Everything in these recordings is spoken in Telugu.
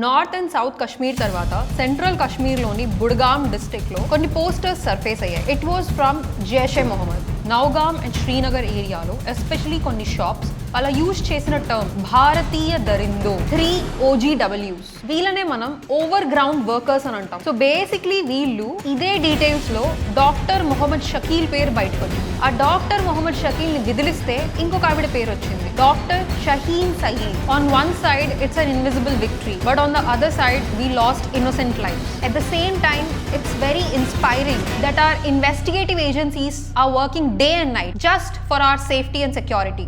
నార్త్ అండ్ సౌత్ కశ్మీర్ తర్వాత సెంట్రల్ కశ్మీర్లోని బుడ్గామ్ డిస్ట్రిక్ట్లో కొన్ని పోస్టర్స్ సర్ఫేస్ అయ్యాయి. It was from Jaish-e Mohammed. Nowgam and Srinagar ఏరియాలో ఎస్పెషలీ కొన్ని షాప్స్ అలా యూజ్ చేసిన టర్మ్ భారతీయ దరిందో 3 OGWs. వీళ్ళనే మనం ఓవర్ గ్రౌండ్ వర్కర్స్ అని అంటాం. సో బేసిక్లీ వీళ్ళు ఇదే డీటెయిల్స్ లో డాక్టర్ మొహమ్మద్ షకీల్ పేరు బయటకు వచ్చింది. ఆ డాక్టర్ మొహమ్మద్ షకీల్ ని విదిలిస్తే ఇంకొక ఆవిడ పేరు వచ్చింది, doctor Shaheen Saeed. On one side it's an invisible victory, but on the other side we lost innocent lives. At the same time, it's very inspiring that our investigative agencies are working day and night just for our safety and security.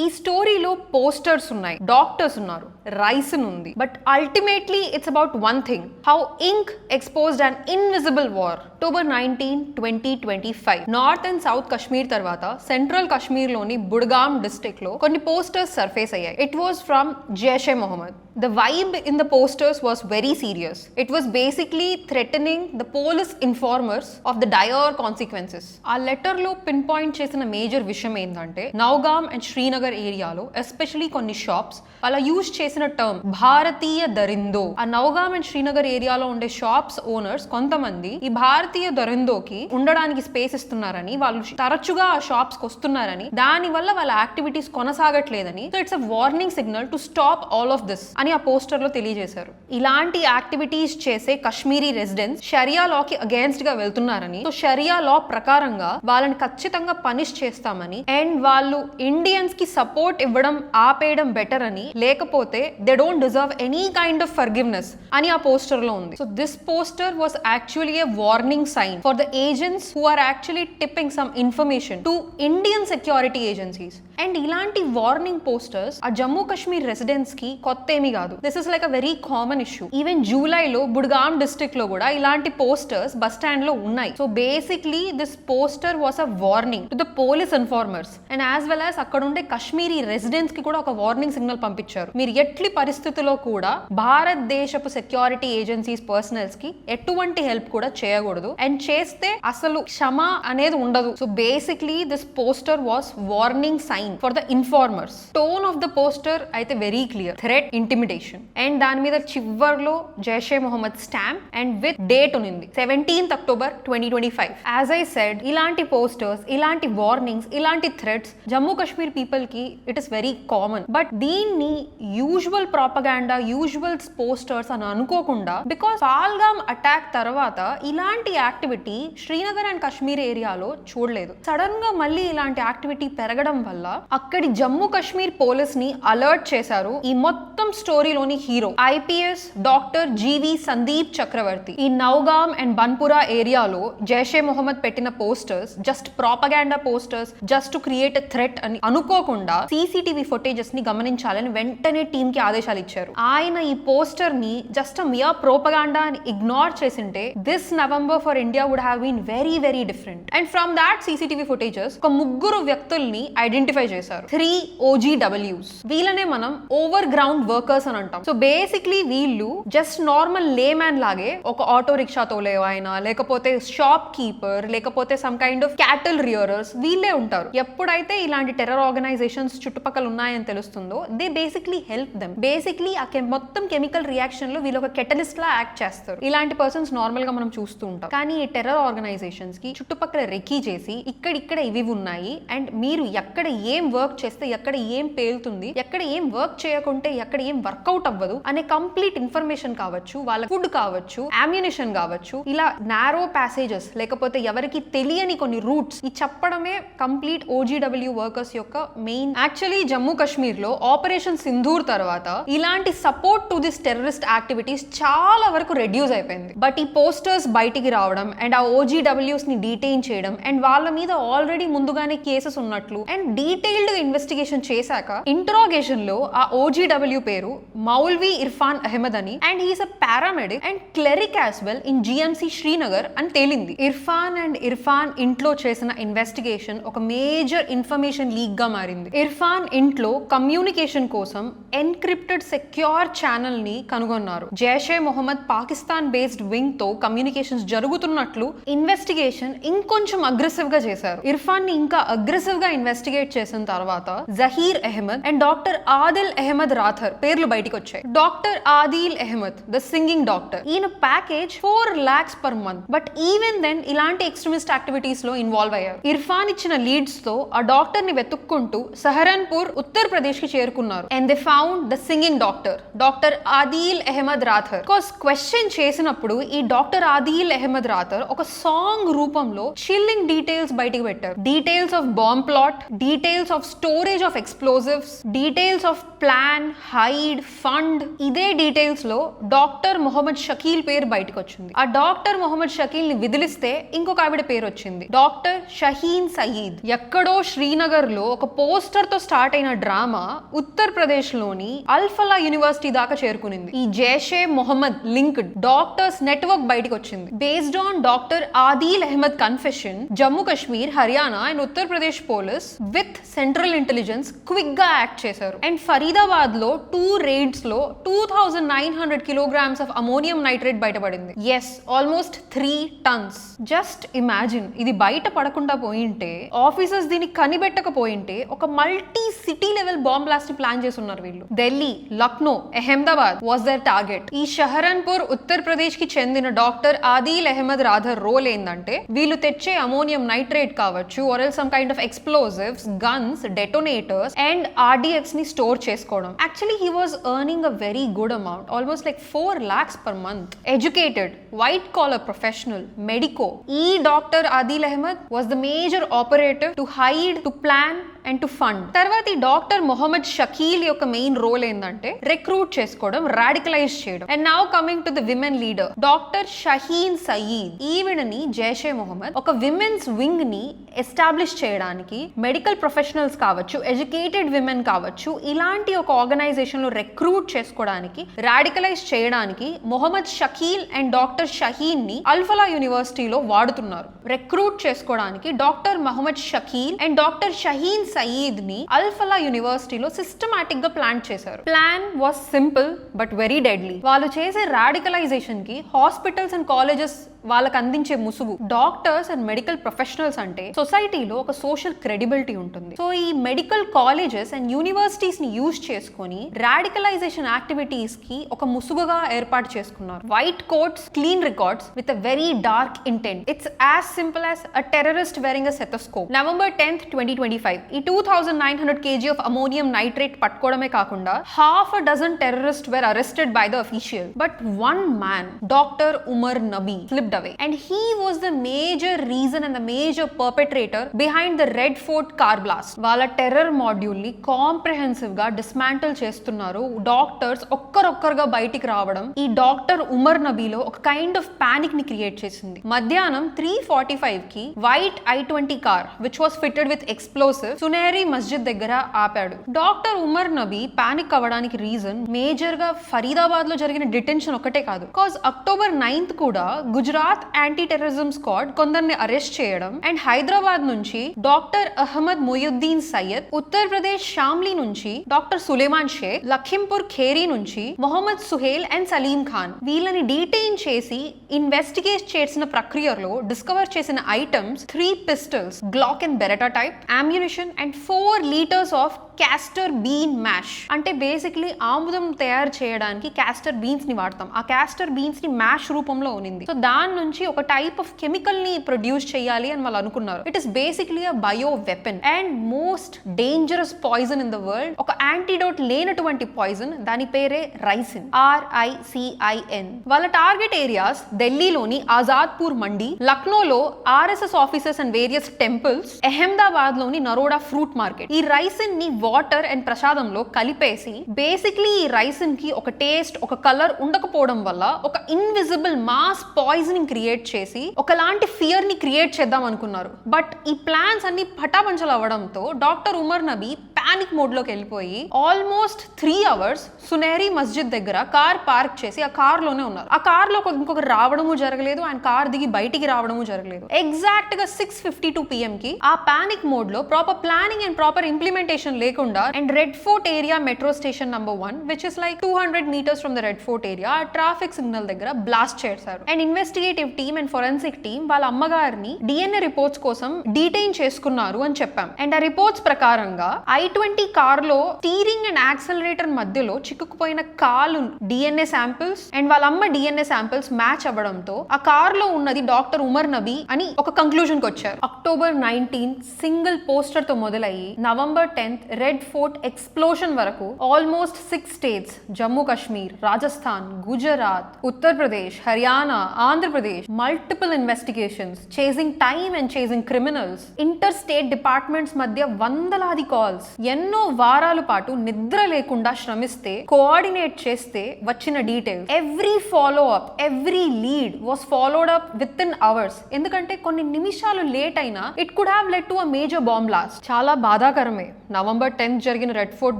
ఈ స్టోరీలో పోస్టర్స్ ఉన్నాయి, డాక్టర్స్ ఉన్నారు, రైస్ ఉంది, but ultimately it's about one thing: how ink exposed an invisible war. October 19, 2025 north and south Kashmir తర్వాత సెంట్రల్ కశ్మీర్ లోని బుడ్గామ్ డిస్ట్రిక్ట్ లో కొన్ని పోస్టర్స్ సర్ఫేస్ అయ్యాయి. It was from Jaish-e Mohammed. The vibe in the posters was very serious. It was basically threatening the police informers of the dire consequences. ఆ లెటర్ లో పిన్ పాయింట్ చేసిన మేజర్ విషయం ఏంటంటే, నౌగామ్ అండ్ శ్రీనగర్ ఏరియాలో ఎస్పెషలీ కొన్ని షాప్స్ అలా యూజ్ చేసిన టర్మ్ భారతీయ దరిందో. ఆ నౌగామ్ అండ్ శ్రీనగర్ ఏరియాలో ఉండే షాప్స్ ఓనర్స్ కొంతమంది ఈ భారతీయ దరిందోకి ఉండడానికి స్పేస్ ఇస్తున్నారని, వాళ్ళు తరచుగా ఆ షాప్స్ కి వస్తున్నారని, దాని వల్ల వాళ్ళ యాక్టివిటీస్ కొనసాగట్లేదని, so it's a warning signal to stop all of this అని ఆ పోస్టర్ లో తెలియజేశారు. ఇలాంటి యాక్టివిటీస్ చేసే కశ్మీరీ రెసిడెంట్స్ షరియా లాకి అగేన్స్ట్ గా వెళ్తున్నారని, సో షరియా లా ప్రకారంగా వాళ్ళని ఖచ్చితంగా పనిష్ చేస్తామని, అండ్ వాళ్ళు ఇండియన్స్ కి సపోర్ట్ ఇవ్వడం ఆపేయడం బెటర్ అని, లేకపోతే they don't deserve any kind of forgiveness అని ఆ పోస్టర్ లో ఉంది. So this poster was actually a warning sign for the agents who are actually tipping some information to Indian security agencies. And ఇలాంటి వార్నింగ్ పోస్టర్స్ ఆ జమ్మూ కాశ్మీర్ రెసిడెంట్స్ కి కొత్త ఏమీ కాదు. This is like a very common issue. Even జూలైలో బుడ్గామ్ డిస్ట్రిక్ట్ లో కూడా ఇలాంటి పోస్టర్స్ బస్ స్టాండ్ లో ఉన్నాయి. So basically this poster was a warning to the police informers and as well as అక్కడ ఉండే కశ్మీరీ రెసిడెంట్స్ కి కూడా ఒక వార్నింగ్ సిగ్నల్ పంపించారు. మీరు ఎట్టి పరిస్థితుల్లో కూడా భారతదేశపు సెక్యూరిటీ ఏజెన్సీస్ పర్సనల్స్ కి ఎటువంటి హెల్ప్ కూడా చేయకూడదు, అండ్ చేస్తే అసలు క్షమ అనేది ఉండదు. So basically this poster was warning sign for the informers. Tone of the poster అయితే very clear: threat, intimidation. And దాని మీద చివర్లో Jaish e Mohammed stamp and with date ఉంది, 17th October 2025. As I said, ఇలాంటి పోస్టర్స్, ఇలాంటి వార్నింగ్స్, ఇలాంటి థ్రెట్స్ జమ్మూ కాశ్మీర్ పీపుల్ కి it is very common. But దీన్ని యూజువల్ ప్రాపగాండా, యూజువల్ పోస్టర్స్ అని అనుకోకుండా, బికాస్ పాల్గామ్ అటాక్ తర్వాత ఇలాంటి యాక్టివిటీ శ్రీనగర్ అండ్ కాశ్మీర్ ఏరియాలో చూడలేదు. సడన్ గా మళ్ళీ ఇలాంటి యాక్టివిటీ పెరగడం వల్ల అక్కడి జమ్మూ కాశ్మీర్ పోలీస్ ని అలర్ట్ చేశారు ఈ మొత్తం స్టోరీలోని హీరో, ఐపీఎస్ డాక్టర్ జీవి సందీప్ చక్రవర్తి. ఈ నౌగామ్ అండ్ బన్పురా ఏరియాలో జైషే మొహమ్మద్ పెట్టిన posters just propaganda posters, just to create a threat అని అనుకోకుండా సీసీటీవీ ఫుటేజెస్ ని గమనించాలని వెంటనే టీమ్ కి ఆదేశాలు ఇచ్చారు. ఆయన ఈ పోస్టర్ ని జస్ట్ మియా ప్రోపగాండా అని ఇగ్నోర్ చేసింటే this November for India would have been very very different. And from that CCTV footages ఒక ముగ్గురు వ్యక్తుల్ని ఐడెంటిఫై చేశారు, 3 OGWs. వీళ్ళనే మనం ఓవర్ గ్రౌండ్ వర్కర్స్ అని అంటాం. సో బేసిక్లీ వీళ్ళు జస్ట్ నార్మల్ లేమ్యాన్ లాగే, ఒక ఆటో రిక్షా తోలేవాయన, లేకపోతే షాప్ కీపర్, లేకపోతే some kind of cattle rearers, వీళ్ళే ఉంటారు. ఎప్పుడైతే ఇలాంటి టెర్రర్ ఆర్గనైజేషన్స్ చుట్టుపక్కల ఉన్నాయని తెలుస్తుందో, they basically help them. Basically ఆ మొత్తం కెమికల్ రియాక్షన్ లో వీళ్ళు ఒక కెటలిస్ట్ లా యాక్ట్ చేస్తారు. ఇలాంటి పర్సన్స్ నార్మల్ గా మనం చూస్తూ ఉంటాం. కానీ ఈ టెర్రర్ ఆర్గనైజేషన్స్ కి చుట్టుపక్కల రెక్కీ చేసి ఇక్కడ ఇవి ఉన్నాయి, అండ్ మీరు ఎక్కడ ఏం వర్క్ చేస్తే ఎక్కడ ఏం పేలుతుంది, ఎక్కడ ఏం వర్క్ చేయకుంటే ఎక్కడ ఏం వర్కౌట్ అవ్వదు అనే కంప్లీట్ ఇన్ఫర్మేషన్ కావచ్చు, వాళ్ళ ఫుడ్ కావచ్చు, అమ్యునిషన్ కావచ్చు, ఇలా నారో ప్యాసేజెస్, లేకపోతే ఎవరికి తెలియని కొన్ని రూట్స్ ఈ చెప్పడమే కంప్లీట్ OGW వర్కర్స్ యొక్క మెయిన్. యాక్చువల్లీ జమ్మూ కాశ్మీర్ లో ఆపరేషన్ సింధూర్ తర్వాత ఇలాంటి support to this terrorist activities చాలా వరకు రెడ్యూస్ అయిపోయింది. బట్ ఈ పోస్టర్స్ బయటికి రావడం అండ్ ఆ OGWs ని డీటెయిన్ చేయడం, అండ్ వాళ్ళ మీద ఆల్రెడీ ముందుగానే కేసెస్ ఉన్నట్లు అండ్ డీటెయిల్డ్ ఇన్వెస్టిగేషన్ చేశాక ఇంటరాగేషన్ లో ఆ OGW పేరు మౌల్వీ ఇర్ఫాన్ అహ్మద్ అని, and he's a paramedic and cleric as well in GMC Srinagar అని తేలింది. ఇర్ఫాన్ ఇంట్లో చేసిన ఇన్వెస్టిగేషన్ ఒక మేజర్ ఇన్ఫర్మేషన్ లీక్ గా మారింది. ఇర్ఫాన్ ఇంట్లో కమ్యూనికేషన్ కోసం ఎన్క్రిప్టెడ్ సెక్యూర్ ఛానల్ ని కనుగొన్నారు. జైషే మొహమ్మద్ పాకిస్తాన్ బేస్డ్ వింగ్ తో కమ్యూనికేషన్స్ జరుగుతున్నట్లు ఇన్వెస్టిగేషన్ ఇంకొంచెం అగ్రెసివ్ గా చేశారు. ఇర్ఫాన్ ని ఇంకా అగ్రెసివ్ గా ఇన్వెస్టిగేట్ చేసి చేసిన తర్వాత జహీర్ అహ్మద్ అండ్ డాక్టర్ ఆదిల్ అహ్మద్ రాథర్ పేర్లు బయటికి వచ్చాయి. Doctor Adil Ahmad the singing doctor, ఈయన package 4 lakhs per month. But even then ఇలాంటి ఎక్స్ట్రీమిస్ట్ యాక్టివిటీస్ లో ఇన్వాల్వ్ అయ్యారు. ఇర్ఫాన్ ఇచ్చిన లీడ్స్ తో ఆ డాక్టర్ ని వెతుక్కుంటూ సహరన్పూర్ ఉత్తరప్రదేశ్ కి చేరుకున్నారు. And they found the singing doctor Adil Ahmad Rather. Question చేసినప్పుడు ఈ డాక్టర్ ఆదిల్ అహ్మద్ రాథర్ ఒక సాంగ్ రూపంలో చిల్లింగ్ డీటెయిల్స్ బయటికి పెట్టారు. Details of bomb plot, details of storage of explosives, details of plan, hide, fund. ఇదే డీటెయిల్స్ లో డాక్టర్ మొహమ్మద్ షకీల్ పేరు బయటకు వచ్చింది. ఆ డాక్టర్ మొహమ్మద్ షకీల్ ని విదిలిస్తే ఇంకొక ఆవిడ పేరు వచ్చింది, డాక్టర్ షహీన్ సయీద్. ఎక్కడో శ్రీనగర్ లో ఒక పోస్టర్ తో స్టార్ట్ అయిన డ్రామా ఉత్తరప్రదేశ్ లోని అల్ఫలా యూనివర్సిటీ దాకా చేరుకునింది. ఈ Jaish-e Mohammed linked doctors network బయటకు వచ్చింది. Based on doctor Adil Ahmad confession, Jammu Kashmir, Haryana and Uttar Pradesh police with central intelligence quick గా యాక్ట్ చేశారు. అండ్ ఫరీదాబాద్ లో 2 రేడ్స్ లో 2900 kilograms ఆఫ్ అమోనియం నైట్రేట్ బయటపడింది. Yes, almost 3 tons. Just imagine, ఇది బయట పడకుండా పోయింటే, ఆఫీసర్స్ దీన్ని కనిపెట్టకపోయింటే ఒక multi city level bomb blast plan చేస్తున్నారు వీళ్ళు. Delhi, Lucknow, Ahmedabad was their target. ఈ షహరన్పూర్ ఉత్తరప్రదేశ్ కి చెందిన డాక్టర్ ఆదిల్ అహ్మద్ రాథర్ రోల్ ఏంటంటే, వీళ్ళు తెచ్చే అమోనియం నైట్రేట్ కావచ్చు, or else some kind of explosives, guns, detonators and RDX ని స్టోర్ చేసుకోవడం. Actually he was earning a very good amount, almost like 4 lakhs per month. Educated, white collar professional, medico. E Dr. Adil Ahmed was the major operator to hide, to plan and to fund. తర్వాత ఈ డాక్టర్ మొహమ్మద్ షకీల్ యొక్క మెయిన్ రోల్ ఏంటంటే రిక్రూట్ చేసుకోవడం, రాడికలైజ్ చేయడం. And now coming to the women leader doctor Shaheen Sayeed. ఈవిడని జైషే మొహమ్మద్ ఒక విమెన్స్ వింగ్ ని ఎస్టాబ్లిష్ చేయడానికి మెడికల్ ప్రొఫెషనల్స్ కావచ్చు, ఎడ్యుకేటెడ్ విమెన్ కావచ్చు, ఇలాంటి ఒక ఆర్గనైజేషన్ లో రిక్రూట్ చేసుకోవడానికి, రాడికలైజ్ చేయడానికి మొహమ్మద్ షకీల్ అండ్ డాక్టర్ షహీన్ ని అల్ఫలా యూనివర్సిటీలో వాడుతున్నారు. రిక్రూట్ చేసుకోవడానికి doctor Mohammed Shakeel and doctor Shaheen Sayeed ని అల్ఫలా యూనివర్సిటీలో సిస్టమాటిక్ గా ప్లాన్ చేశారు. Plan was simple but very deadly. వాళ్ళు చేసే రాడికలైజేషన్ కి హాస్పిటల్స్ అండ్ కాలేజెస్ వాళ్ళకి అందించే ముసుగు. డాక్టర్స్ అండ్ మెడికల్ ప్రొఫెషనల్స్ అంటే సొసైటీలో ఒక సోషల్ క్రెడిబిలిటీ ఉంటుంది. సో ఈ మెడికల్ కాలేజెస్ అండ్ యూనివర్సిటీస్ ని యూజ్ చేసుకొని రాడికలైజేషన్ యాక్టివిటీస్ కి ఒక ముసుగుగా ఏర్పాటు చేసుకున్నారు. White coats, clean records with a very dark intent. It's as simple as a terrorist wearing a stethoscope. November 10th, 2025 ఈ 2900 kg ఆఫ్ అమోనియం నైట్రేట్ పట్టుకోవడమే కాకుండా half a dozen terrorists were arrested by the official. But one man, Dr. Umar Nabi, slipped away, and he was the major reason and the major perpetrator behind the Red Fort car blast. వాళ్ళ టెర్రర్ మాడ్యూల్ ని కాంప్రహెన్సివ్ గా డిస్మాంటిల్ చేస్తున్నారు. డాక్టర్స్ ఒక్కరొక్కరుగా బయటికి రావడం ఈ డాక్టర్ ఉమర్ నబీలో ఒక కైండ్ ఆఫ్ పానిక్ ని క్రియేట్ చేసింది. మధ్యాహ్నం 3:45 కి white I-20 car which was fitted with explosive Sunehri Masjid దగ్గర ఆపాడు. డాక్టర్ ఉమర్ నబీ పానిక్ అవ్వడానికి రీజన్ మేజర్ గా ఫరీదాబాద్ లో జరిగిన డిటెన్షన్ ఒకటే కాదు. బికాజ్ October 9th కూడా గుజరాత్ యాంటీ టెర్రరిజం స్క్వాడ్ కొందరిని అరెస్ట్ చేయడం అండ్ హైదరాబాద్ నుంచి డాక్టర్ అహ్మద్ మొయుద్దీన్ సయ్యద్, ఉత్తరప్రదేశ్ షామ్లీ నుంచి డాక్టర్ సులేమాన్ షేక్, లఖింపూర్ ఖేరీ నుంచి మొహమ్మద్ సుహేల్ అండ్ సలీం ఖాన్ వీళ్ళని డీటైన్ చేసి ఇన్వెస్టిగేట్ చేసిన ప్రక్రియలో డిస్కవర్ చేసిన items 3 pistols, Glock and Beretta type, ammunition and 4 liters of castor bean mash. అంటే బేసిక్లీ ఆముదం తయారు చేయడానికి క్యాస్టర్ బీన్స్ ని వాడతాం. ఆ క్యాస్టర్ బీన్స్ ని మ్యాష్ రూపంలో ఉనింది. సో దాని నుంచి ఒక టైప్ ఆఫ్ కెమికల్ ని ప్రొడ్యూస్ చేయాలి అని వాళ్ళు అనుకున్నారు. It is basically a bio weapon and most dangerous poison in the world. ఒక యాంటీడోట్ లేనటువంటి పాయిజన్, దాని పేరే రైసిన్, RICIN. వాళ్ళ టార్గెట్ ఏరియాస్ ఢిల్లీలోని ఆజాద్పూర్ మండి, లక్నోలో RSS offices and various temples, Ahmedabad లోని నరోడా ఫ్రూట్ మార్కెట్. ఈ రైసిన్ ని వాటర్ అండ్ ప్రసాదంలో కలిపేసి బేసిక్లీ ఈ రైసిన్ కి ఒక టేస్ట్, ఒక కలర్ ఉండకపోవడం వల్ల ఒక ఇన్విజిబుల్ మాస్ పాయిజనింగ్ క్రియేట్ చేసి ఒకలాంటి ఫియర్ ని క్రియేట్ చేద్దాం అనుకున్నారు. బట్ ఈ ప్లాన్స్ అన్ని పటాపంచలు అవ్వడంతో doctor Umar Nabi panic mode లోకి వెళ్ళిపోయి ఆల్మోస్ట్ 3 hours సునేరి మస్జిద్ దగ్గర కార్ పార్క్ చేసి ఆ కార్ లోనే ఉన్నారు. ఆ కార్ లో ఇంకొకరు రావడము జరగలేదు, ఆయన కార్ దిగి బయటికి రావడము జరగలేదు. ఎగ్జాక్ట్ గా 6:52 PM కి ఆ పానిక్ మోడ్ లో proper planning and proper implementation లేకుండా and Red Fort area metro station number 1 which is like 200 meters from the Red Fort area ఆ ట్రాఫిక్ సిగ్నల్ దగ్గర బ్లాస్ట్ చేశారు. And investigative team and forensic team వాళ్ళ అమ్మగారిని DNA రిపోర్ట్స్ కోసం డీటైన్ చేసుకున్నారు అని చెప్పాం. అండ్ ఆ రిపోర్ట్స్ ప్రకారంగా I-20 కార్ లో స్టీరింగ్ అండ్ యాక్సలరేటర్ మధ్యలో చిక్కుకుపోయిన కాలు DNA శాంపిల్స్ అండ్ వాళ్ళ అమ్మ DNA శాంపిల్స్ మ్యాచ్ అవ్వడంతో ఆ కార్ లో ఉన్నది డాక్టర్ ఉమర్ నబీ అని ఒక కంక్లూజన్ కి వచ్చారు. October 19 సింగిల్ పోస్టర్ తో మొదలయ్యి November 10 రెడ్ ఫోర్ట్ ఎక్స్ప్లోషన్ వరకు almost 6 states Jammu Kashmir, Rajasthan, Gujarat, Uttar Pradesh, Haryana, Andhra Pradesh multiple investigations, chasing time and chasing criminals, inter state departments మధ్య వందలాది కాల్స్, ఎన్నో వారాల పాటు నిద్ర లేకుండా శ్రమిస్తే కోఆర్డినేట్ చేస్తే వచ్చిన details, every follow up, every lead was followed up with in hours. ఎందుకంటే కొన్ని నిమిషాలు లేట్ అయినా it could have led to a major bomb blast. చాలా బాధాకరమే, November 10 జరిగిన రెడ్ ఫోర్ట్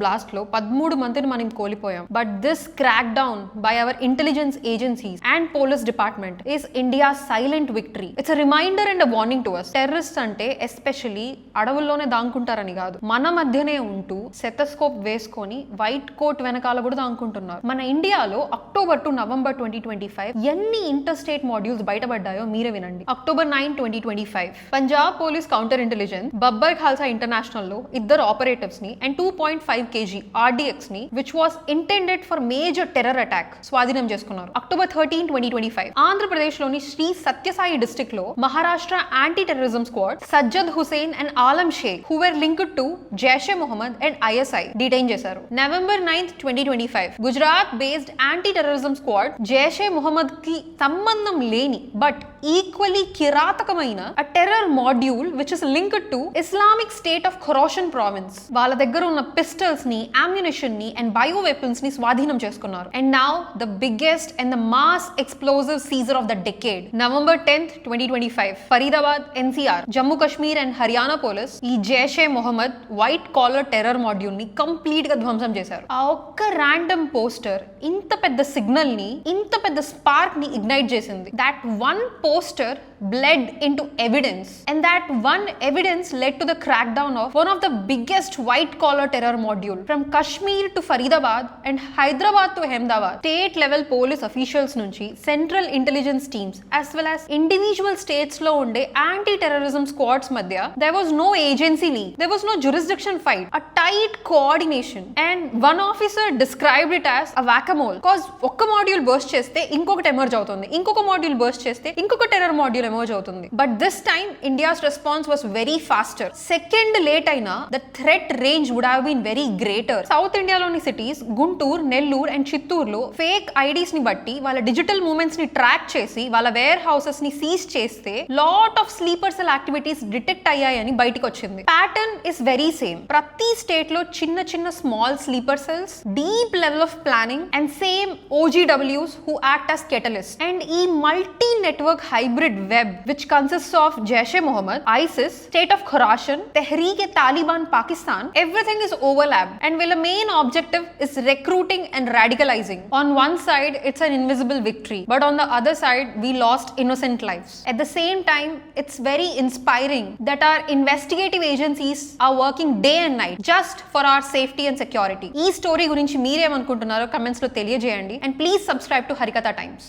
బ్లాస్ట్ లో 13 మందిని మనం కోల్పోయాం. But this crackdown by our intelligence agencies and police department is India silent victory. It's a reminder and a warning to us. Terrorist అంటే ఎస్పెషల్లీ అడవుల్లోనే దాంకుంటారని కాదు, మన మధ్యనే ఉంటూ సెటస్కోప్ వేసుకొని వైట్ కోట్ వెనకాల కూడా దాంకుంటున్నారు. మన ఇండియాలో October to November 2025 ఎన్ని ఇంటర్ స్టేట్ మాడ్యూల్స్ బయటపడ్డాయో మీరే వినండి. October 9, 2025 Punjab police counter intelligence Babbar Khalsa international లో ఇద్దరు ఆపరేటివ్స్ ని అండ్ 2.5 kg RDX ని which was intended for major terror attack స్వాధీనం చేసుకున్నారు. October 13, 2025 ఆంధ్రప్రదేశ్ లోని శ్రీ సత్యసాయి డిస్ట్రిక్ట్ లో Maharashtra anti terrorism squad Sajjad Hussain and Alam Sheikh who were linked to Jaish e Mohammed and ISI detain చేశారు. November 9, 2025 Gujarat based anti terrorism squad Jaish e Mohammed కి సంబంధం లేని బట్ ఈక్వల్లీ కిరాతకమైన a terror module which is linked to Islamic State of Khorasan province. వాళ్ళ దగ్గర ఉన్న పిస్టల్స్ ని, అమ్యునిషన్ ని అండ్ బయో వెపన్స్ ని స్వాధీనం చేసుకున్నారు. And now the biggest and the mass explosive seizure of the decade. November 10, 2025 Faridabad NCR Jammu Kashmir and Haryana police ఈ Jaish-e Mohammed white collar terror module ని కంప్లీట్ గా ధ్వంసం చేశారు. ఆ ఒక్క ర్యాండమ్ పోస్టర్ ఇంత పెద్ద సిగ్నల్ ని, ఇంత పెద్ద స్పార్క్ ని ఇగ్నైట్ చేసింది. That one poster bled into evidence and that one evidence led to the crackdown of one of the biggest white collar terror module from Kashmir to Faridabad and Hyderabad to Ahmedabad. State level police officials nunchi central intelligence teams as well as individual states lo unde anti terrorism squads madhya there was no agency league, there was no jurisdiction fight, a tight coordination, and one officer described it as a whack-a-mole cause okka module burst cheste inkokati emerge avutundi, inkoka module burst cheste inkoka terror module emerge అవుతుంది. But this time India's response was very faster. Second late అయినా the threat range would have been very greater. South ఇండియాలోని సిటీస్ గుంటూరు, నెల్లూరు అండ్ చిత్తూరులో ఫేక్ ఐడీస్ ని బట్టి వాళ్ళ డిజిటల్ మూవ్మెంట్స్ ని ట్రాక్ చేసి వాళ్ళ వేర్ హౌసెస్ ని సీజ్ చేస్తే lot of sleeper cell activities detect అయ్యాయని బయటకు వచ్చింది. Pattern is very same. ప్రతి స్టేట్ లో చిన్న చిన్న small sleeper cells, deep level of planning and same OGWs who act as catalysts. And ఈ multi network hybrid web which consists of Jaish-e-Mohammed, ISIS, State of Khorasan, Tehreek-e-Taliban Pakistan, everything is overlapped and while a main objective is recruiting and radicalizing. On one side it's an invisible victory, but on the other side we lost innocent lives. At the same time it's very inspiring that our investigative agencies are working day and night just for our safety and security. ఈ స్టోరీ గురించి మీరేమనుకుంటున్నారో కమెంట్స్ లో తెలియజేయండి and please subscribe to Harikatha Times.